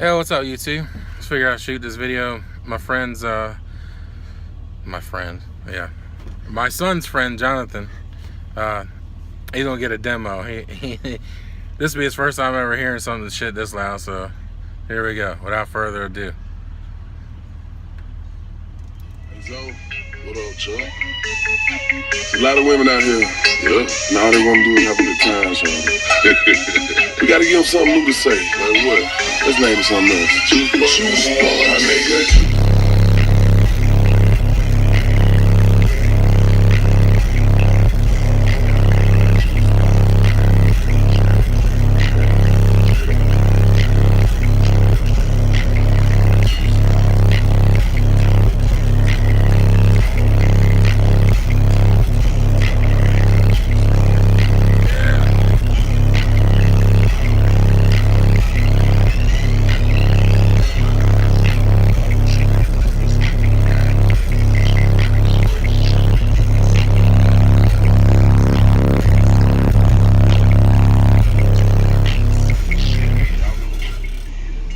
Hey, what's up, YouTube? Let's figure out shoot this video. My son's friend Jonathan. He's gonna get a demo. This will be his first time ever hearing something shit this loud. So here we go. Without further ado. So, what up, Chuck? There's a lot of women out here. Yeah. And all they want to do is have a good time, so we got to give them something new to say. Like what? Let's name it something else. Choose my nigga.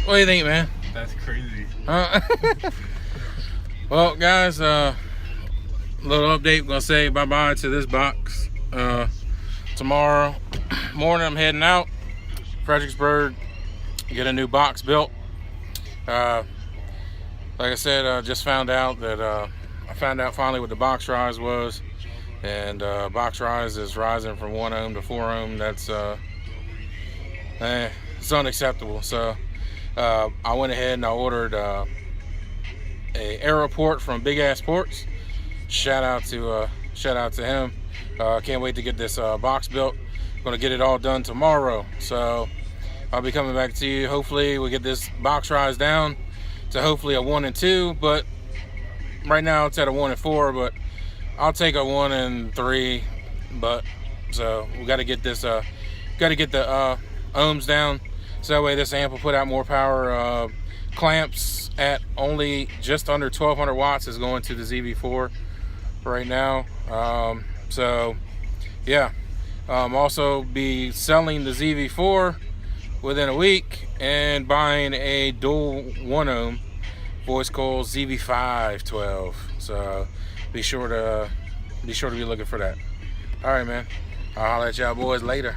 What do you think, man? That's crazy. Well, guys, little update. Gonna say bye-bye to this box. Tomorrow morning, I'm heading out Fredericksburg, get a new box built. Like I said, I just found out that I found out finally what the box rise was, and box rise is rising from 1 ohm to 4 ohm. That's it's unacceptable. So I went ahead and I ordered a aero port from Big Ass Ports. Shout out to him. Can't wait to get this box built. Gonna get it all done tomorrow. So I'll be coming back to you. Hopefully we get this box rise down to hopefully a 1 and 2. But right now it's at a 1 and 4. But I'll take a 1 and 3. But so we got to get this. Got to get the ohms down. So that way this amp will put out more power. Clamps at only just under 1200 watts is going to the ZV4 right now. So yeah, also be selling the ZV4 within a week and buying a dual 1 ohm voice coil ZV5 12. So be sure to be looking for that. All right, man. I'll holler at y'all boys later.